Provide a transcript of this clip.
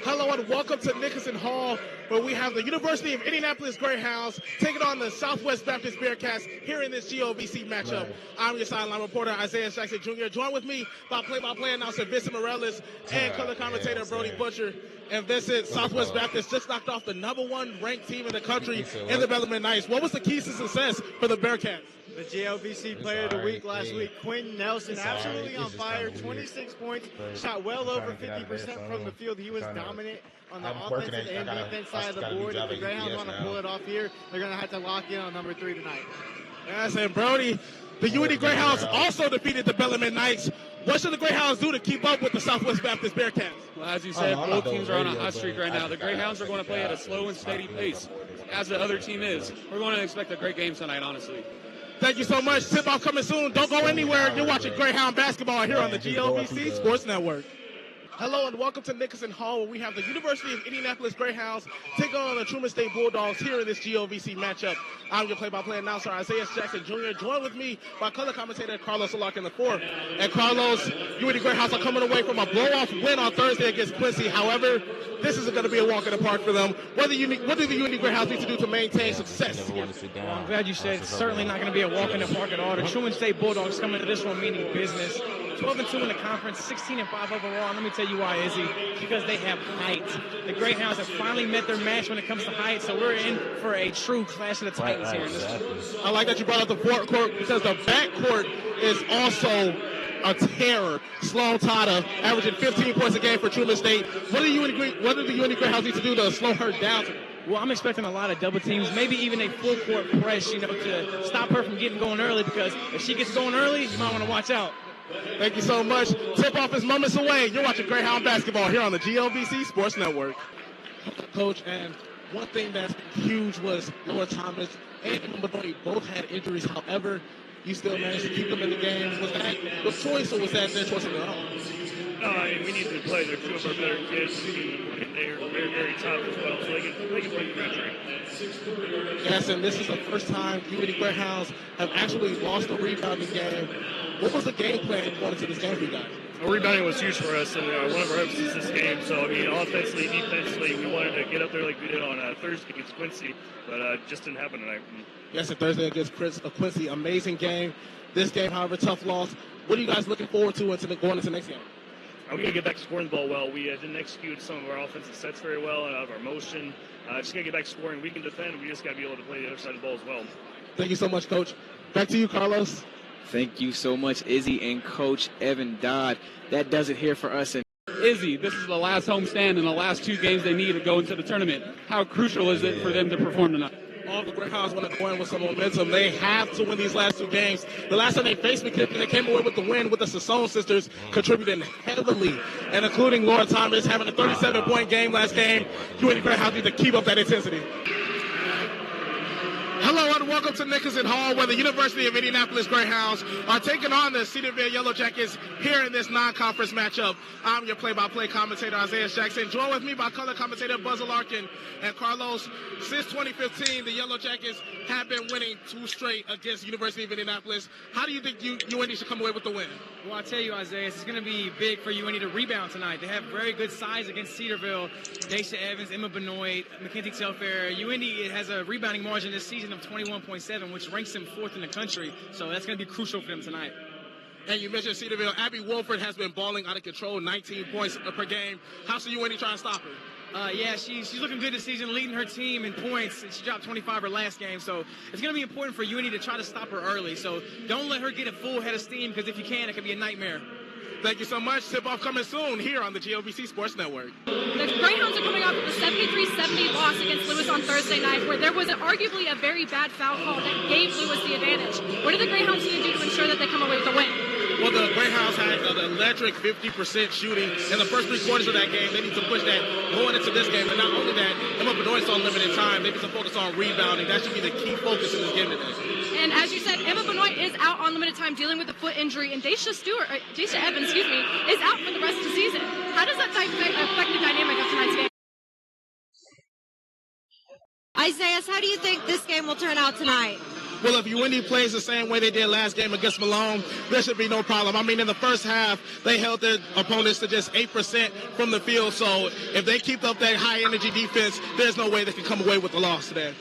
Hello and welcome to Nickerson Hall, where we have the University of Indianapolis Greyhounds taking on the Southwest Baptist Bearcats here in this GOVC matchup. I'm your sideline reporter, Isaias Jackson Jr., joined with me by play-by-play announcer Vincent Morales and color commentator Brody Butcher. And Vincent, Southwest Baptist just knocked off the #1 ranked team in the country in the Bellarmine Knights. What was the keys to success for the Bearcats? The GLVC Player of the Week last week, Quentin Nelson, absolutely on fire, 26 points, shot well over 50% from the field. He was dominant on the offensive and defense side of the board. If the Greyhounds want to pull it off here, they're going to have to lock in on number 3 tonight. Yes, and Brody, the UIndy Greyhounds also defeated the Bellarmine Knights. What should the Greyhounds do to keep up with the Southwest Baptist Bearcats? Well, as you said, both teams are on a hot streak right now. The Greyhounds are going to play at a slow and steady pace, as the other team is. We're going to expect a great game tonight, honestly. Thank you so much. Tip-off coming soon. Don't go anywhere. You're watching Greyhound basketball here on the GOVC Sports Network. Hello and welcome to Nickerson Hall, where we have the University of Indianapolis Greyhounds taking on the Truman State Bulldogs here in this GOVC matchup. I'm your play-by-play announcer, Isaias Jackson Jr., joined with me by color commentator Carlos Alarkin IV. And Carlos, UIndy Greyhounds are coming away from a blow-off win on Thursday against Quincy. However, this isn't going to be a walk in the park for them. What do the UIndy Greyhounds need to do to maintain success? Well, I'm glad you said it's certainly not going to be a walk in the park at all. The Truman State Bulldogs coming to this one meaning business. 12-2 in the conference, 16-5 overall. Let me tell you why, Izzy. Because they have height. The Greyhounds have finally met their match when it comes to height, so we're in for a true clash of the Titans here in this one. I like that you brought up the forecourt because the backcourt is also a terror. Sloan Tata averaging 15 points a game for Truman State. What do the UIndy Greyhounds need to do to slow her down? Well, I'm expecting a lot of double teams, maybe even a full court press, to stop her from getting going early, because if she gets going early, you might want to watch out. Thank you so much. Tip-off is moments away. You're watching Greyhound basketball here on the GOVC Sports Network. Coach, and one thing that's huge was Noah Thomas and Mbonoi both had injuries. However, you still managed to keep them in the game. Was that the choice, or was that their choice of their own? No, I mean, we need to play. They're two of our better kids, and they're very, very tough as well, so they can play through injury. Yes, and this is the first time UIndy Greyhounds have actually lost a rebounding game. What was the game plan going into this game for you guys? Well, rebounding was huge for us, and one of our emphasis this game. So, I mean, offensively, defensively, we wanted to get up there like we did on Thursday against Quincy, but it just didn't happen tonight. Yes, and Thursday against Quincy, amazing game. This game, however, tough loss. What are you guys looking forward to going into the next game? We're going to get back to scoring the ball well. We didn't execute some of our offensive sets very well out of our motion. Just got to get back to scoring. We can defend. We just got to be able to play the other side of the ball as well. Thank you so much, Coach. Back to you, Carlos. Thank you so much, Izzy and Coach Evan Dodd. That does it here for us. Izzy, this is the last homestand and the last 2 games they need to go into the tournament. How crucial is it for them to perform tonight? All the Greyhounds want to go in with some momentum. They have to win these last 2 games. The last time they faced McKinney, they came away with the win with the Sassone sisters contributing heavily, and including Laura Thomas having a 37-point game last game. UIndy Greyhounds need to keep up that intensity. Hello and welcome to Nickerson Hall, where the University of Indianapolis Greyhounds are taking on the Cedarville Yellow Jackets here in this non-conference matchup. I'm your play-by-play commentator, Isaias Jackson, joined with me by color commentator Buzz Larkin and Carlos. Since 2015, the Yellow Jackets have been winning 2 straight against University of Indianapolis. How do you think UIndy should come away with the win? Well, I tell you, Isaiah, it's going to be big for UIndy to rebound tonight. They have very good size against Cedarville. Daisha Evans, Emma Benoit, Mackenzie Telfair. UIndy has a rebounding margin this season of 21.7, which ranks them 4th in the country. So that's going to be crucial for them tonight. And you mentioned Cedarville. Abby Wolford has been balling out of control, 19 points per game. How should UIndy try to stop her? Yeah, she's looking good this season, leading her team in points. She dropped 25 her last game, so it's going to be important for UIndy to try to stop her early. So don't let her get a full head of steam, because if you can, it could be a nightmare. Thank you so much. Tip-off coming soon here on the GOVC Sports Network. The Greyhounds are coming off of a 73-70 loss against Lewis on Thursday night, where there was arguably a very bad foul call that gave Lewis the advantage. What do the Greyhounds need to do to ensure that they come away with the win? Well, the Greyhounds had an electric 50% shooting in the first 3 quarters of that game. They need to push that going into this game. And not only that, Emma Benoit's on limited time. They need to focus on rebounding. That should be the key focus in this game today. And as you said, Emma Benoit is out on limited time dealing with a foot injury, and Daisha Evans, is out for the rest of the season. How does that affect the dynamic of tonight's game? Isaias, how do you think this game will turn out tonight? Well, if UIndy plays the same way they did last game against Malone, there should be no problem. I mean, in the first half, they held their opponents to just 8% from the field. So if they keep up that high-energy defense, there's no way they can come away with the loss today.